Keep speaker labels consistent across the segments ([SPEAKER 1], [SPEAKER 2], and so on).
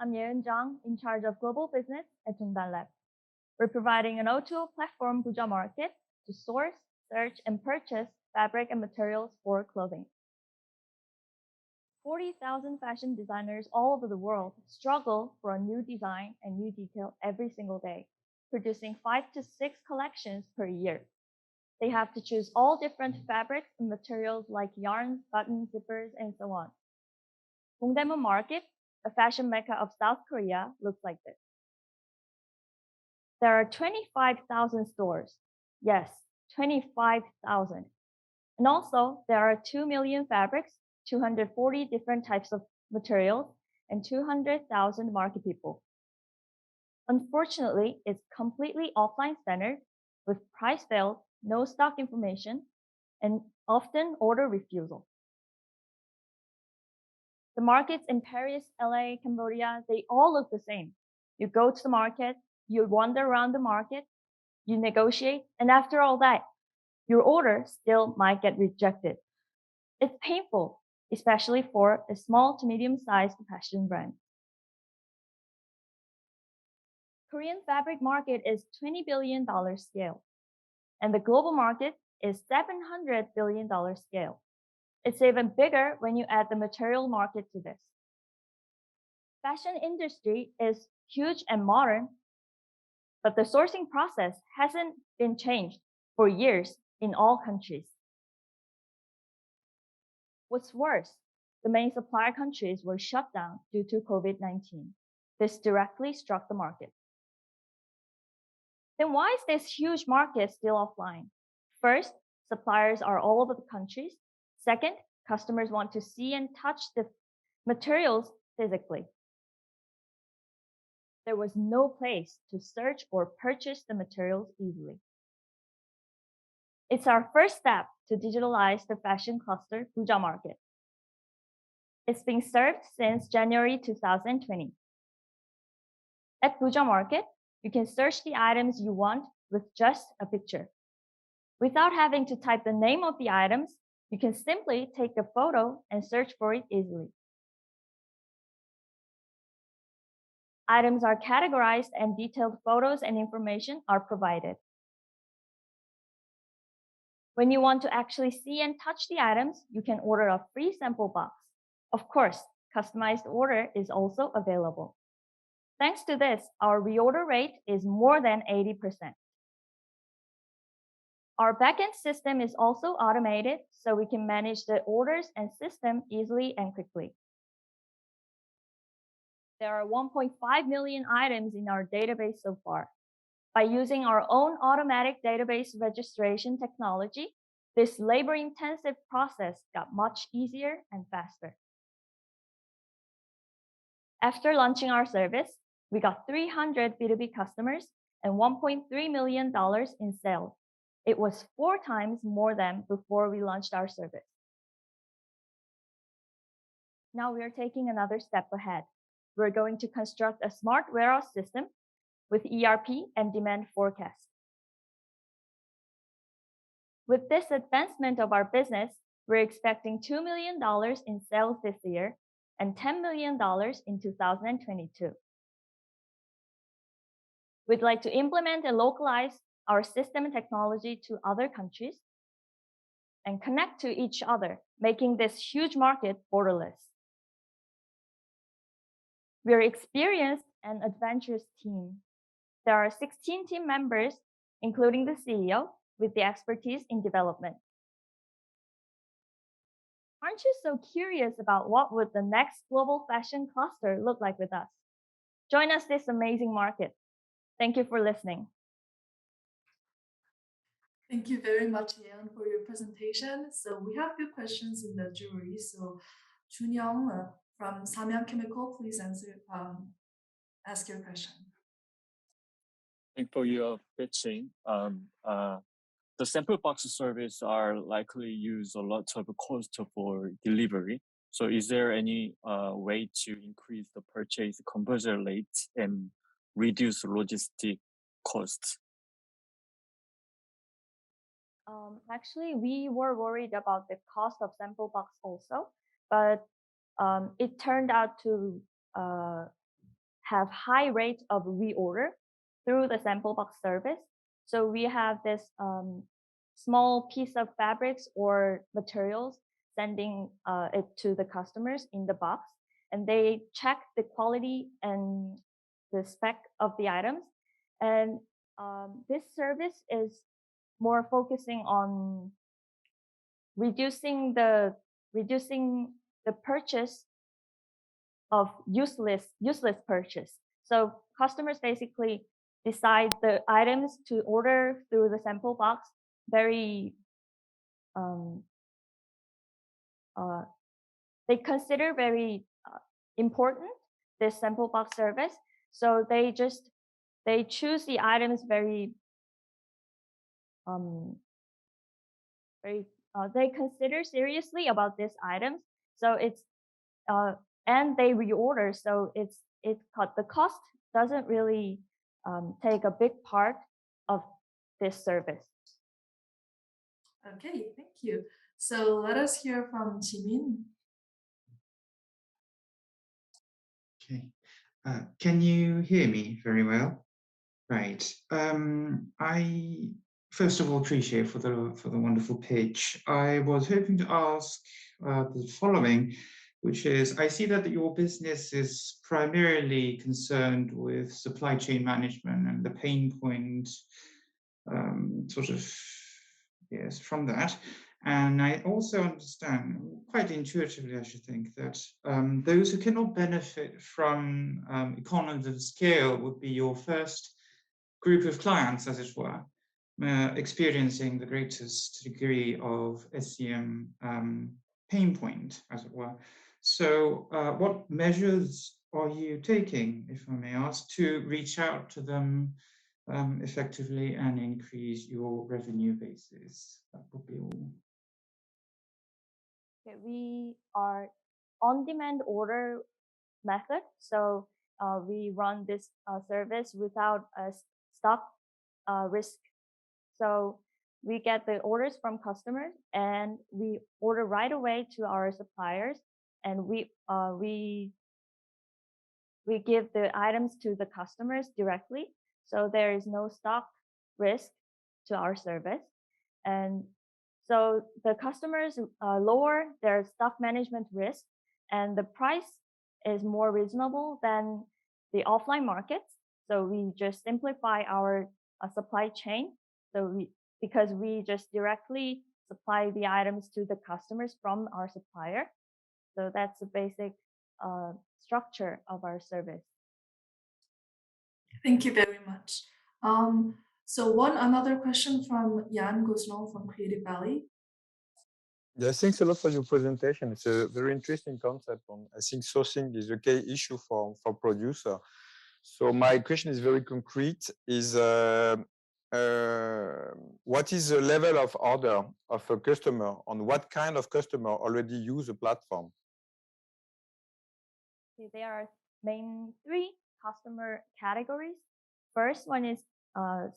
[SPEAKER 1] I'm Jang, in charge of global business at JONGDAL. We're providing an O2O platform bujamarket to source, search, and purchase fabric and materials for clothing. 40,000 fashion designers all over the world struggle for a new design and new detail every single day, producing 5 to 6 collections per year. They have to choose all different fabrics and materials like yarns, buttons, zippers, and so on. Dongdaemun Market, a fashion mecca of South Korea, looks like this. There are 25,000 stores. Yes, 25,000. And also, there are 2 million fabrics, 240 different types of materials, and 200,000 market people. Unfortunately, it's completely offline centered with price fails, no stock information, and often order refusal. The markets in Paris, LA, Cambodia, they all look the same. You go to the market, you wander around the market, you negotiate, and after all that, your order still might get rejected. It's painful, especially for a small to medium-sized fashion brand. Korean fabric market is $20 billion scale, and the global market is $700 billion scale. It's even bigger when you add the material market to this. Fashion industry is huge and modern, but the sourcing process hasn't been changed for years in all countries. What's worse, the main supplier countries were shut down due to COVID-19. This directly struck the market. Then why is this huge market still offline? First, suppliers are all over the countries. Second, customers want to see and touch the materials physically. There was no place to search or purchase the materials easily. It's our first step to digitalize the fashion cluster bujamarket. It's been served since January 2020. At bujamarket, you can search the items you want with just a picture. Without having to type the name of the items, you can simply take a photo and search for it easily. Items are categorized and detailed photos and information are provided. When you want to actually see and touch the items, you can order a free sample box. Of course, customized order is also available. Thanks to this, our reorder rate is more than 80%. Our backend system is also automated, so we can manage the orders and system easily and quickly. There are 1.5 million items in our database so far. By using our own automatic database registration technology, this labor-intensive process got much easier and faster. After launching our service, we got 300 B2B customers and $1.3 million in sales. It was 4 times more than before we launched our service. Now we are taking another step ahead. We're going to construct a smart warehouse system with ERP and demand forecast. With this advancement of our business, we're expecting $2 million in sales this year and $10 million in 2022. We'd like to implement and localize our system and technology to other countries and connect to each other, making this huge market borderless. We are experienced and adventurous team. There are 16 team members, including the CEO, with the expertise in development. Aren't you so curious about what would the next global fashion cluster look like with us? Join us this amazing market. Thank you for listening.
[SPEAKER 2] Thank you very much, Yeon, for your presentation. So we have a few questions in the jury. So Junyoung from Samyang Chemical, please ask your question.
[SPEAKER 3] Thank you for your pitching. The sample box service are likely use a lot of cost for delivery. So is there any way to increase the purchase conversion rate and reduce logistic costs?
[SPEAKER 1] Actually, we were worried about the cost of sample box also, but it turned out to have high rate of reorder through the sample box service. So we have this small piece of fabrics or materials sending it to the customers in the box, and they check the quality and the spec of the items. And this service is more focusing on reducing the purchase of useless purchase. So customers basically decide the items to order through the sample box very they consider very important this sample box service. So they choose the items very they consider seriously about these items. So it's and they reorder. So the cost doesn't really take a big part of this service.
[SPEAKER 2] Okay, thank you. So let us hear from Jimin.
[SPEAKER 4] Okay. Can you hear me very well? Right. I first of all appreciate for the wonderful pitch. I was hoping to ask the following, which is, I see that your business is primarily concerned with supply chain management and the pain point from that. And I also understand, quite intuitively, I should think, that those who cannot benefit from economies of scale would be your first group of clients, as it were, experiencing the greatest degree of SCM pain point, as it were. So what measures are you taking, if I may ask, to reach out to them effectively and increase your revenue basis? That would be all.
[SPEAKER 1] Okay, we are on-demand order method. So we run this service without a stock risk. So we get the orders from customers and we order right away to our suppliers, and we give the items to the customers directly. So there is no stock risk to our service. And so the customers lower their stock management risk, and the price is more reasonable than the offline markets. So we just simplify our supply chain. So because we just directly supply the items to the customers from our supplier. So that's the basic structure of our service.
[SPEAKER 2] Thank you very much. So another question from Jan Gosnell from Creative Valley.
[SPEAKER 5] Yes, thanks a lot for your presentation. It's a very interesting concept. I think sourcing is a key issue for producer. So my question is very concrete: what is the level of order of a customer, on what kind of customer already use the platform?
[SPEAKER 1] There are main three customer categories. First one is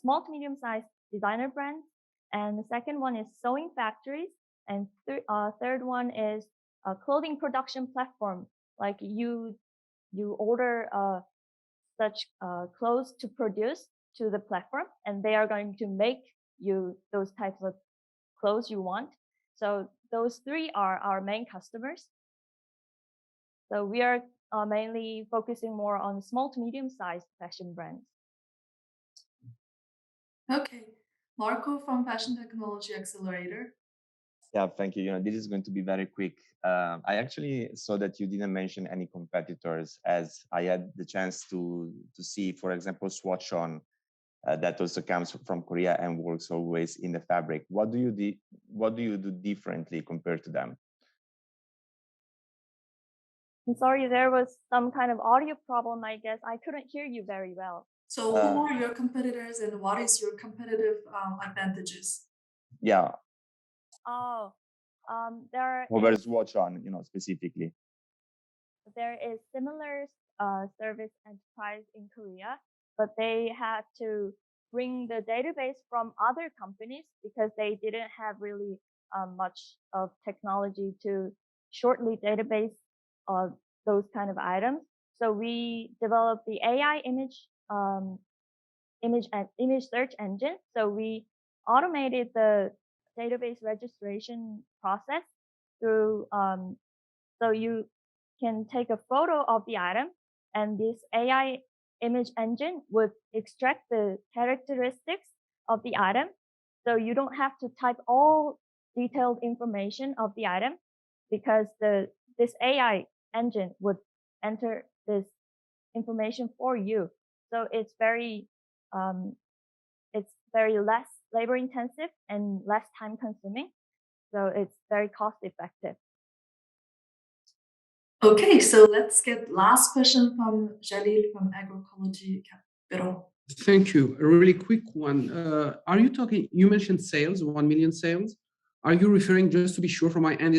[SPEAKER 1] small to medium-sized designer brands, and the second one is sewing factories, and third one is a clothing production platform. Like you order such clothes to produce to the platform, and they are going to make you those types of clothes you want. So those three are our main customers. So we are mainly focusing more on small to medium-sized fashion brands.
[SPEAKER 2] Okay, Marco from Fashion Technology Accelerator.
[SPEAKER 6] Yeah, thank you. This is going to be very quick. I actually saw that you didn't mention any competitors, as I had the chance to see, for example, Swatch On, that also comes from Korea and works always in the fabric. What do you do differently compared to them?
[SPEAKER 1] I'm sorry, there was some kind of audio problem, I guess. I couldn't hear you very well.
[SPEAKER 2] So who are your competitors and what is your competitive advantages?
[SPEAKER 6] Yeah.
[SPEAKER 1] Oh,
[SPEAKER 6] Where's Swatch On, specifically?
[SPEAKER 1] There is similar service enterprise in Korea, but they had to bring the database from other companies because they didn't have really much of technology to shortly database those kind of items. So we developed the AI image search engine. So we automated the database registration process through so you can take a photo of the item, and this AI image engine would extract the characteristics of the item. So you don't have to type all detailed information of the item, because this AI engine would enter this information for you. So it's very less labor intensive and less time consuming. So it's very cost effective.
[SPEAKER 2] Okay, so let's get last question from Jalil from Agroecology Capital.
[SPEAKER 7] Thank you. A really quick one. Are you talking, you mentioned sales, 1 million sales. Are you referring, just to be sure from my end,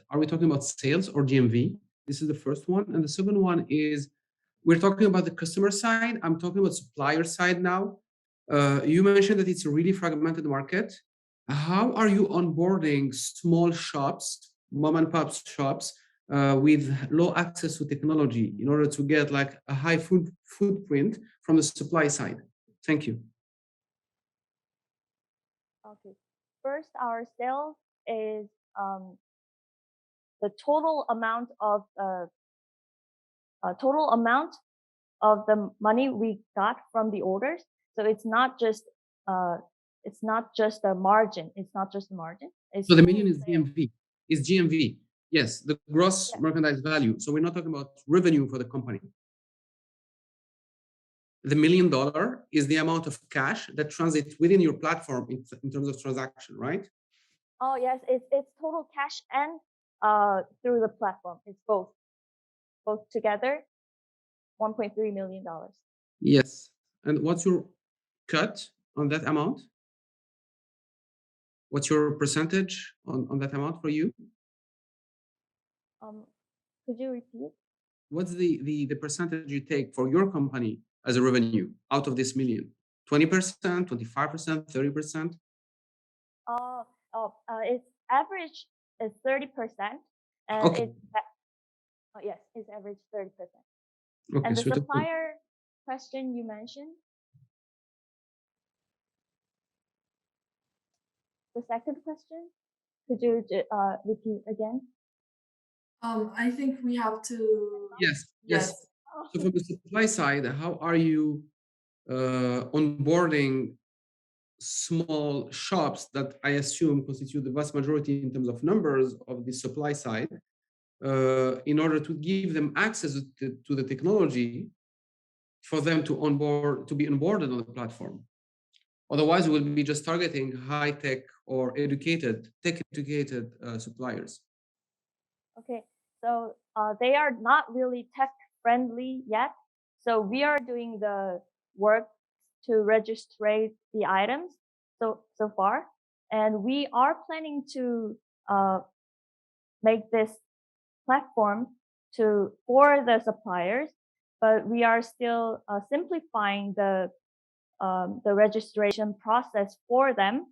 [SPEAKER 7] are we talking about sales or GMV? This is the first one. And the second one is, we're talking about the customer side. I'm talking about supplier side now. You mentioned that it's a really fragmented market. How are you onboarding small shops, mom and pop shops, with low access to technology in order to get like a high footprint from the supply side? Thank you.
[SPEAKER 1] Okay. First, our sales is the total amount of the money we got from the orders. So it's not just a margin. It's not just a margin.
[SPEAKER 7] So the million is GMV. Is GMV. Yes, the gross merchandise value. So we're not talking about revenue for the company. The $1 million is the amount of cash that transits within your platform in terms of transaction, right?
[SPEAKER 1] Oh yes, it's total cash and through the platform. It's both together, $1.3 million.
[SPEAKER 7] Yes. And what's your cut on that amount? What's your percentage on that amount for you?
[SPEAKER 1] Could you repeat?
[SPEAKER 7] What's the percentage you take for your company as a revenue out of this million? 20%, 25%, 30%?
[SPEAKER 1] Its average is 30%, and
[SPEAKER 7] Okay.
[SPEAKER 1] It's average 30%.
[SPEAKER 7] Okay,
[SPEAKER 1] And the
[SPEAKER 7] so
[SPEAKER 1] supplier question you mentioned, the second question, could you repeat again?
[SPEAKER 2] I think we have to.
[SPEAKER 7] Yes. So from the supply side, how are you onboarding small shops that I assume constitute the vast majority in terms of numbers of the supply side, in order to give them access to the technology for them to be onboarded on the platform? Otherwise, we'll be just targeting high tech or tech-educated suppliers.
[SPEAKER 1] Okay, so they are not really tech friendly yet. So we are doing the work to register the items so far, and we are planning to make this platform for the suppliers, but we are still simplifying the registration process for them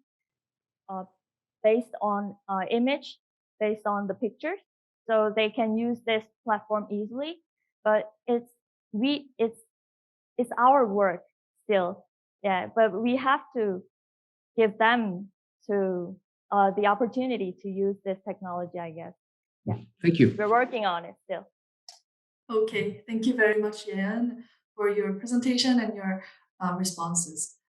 [SPEAKER 1] based on image, based on the pictures, so they can use this platform easily. But it's our work still, but we have to give them the opportunity to use this technology, I guess. Yeah.
[SPEAKER 7] Thank you.
[SPEAKER 1] We're working on it still.
[SPEAKER 2] Okay, thank you very much, Yan, for your presentation and your responses.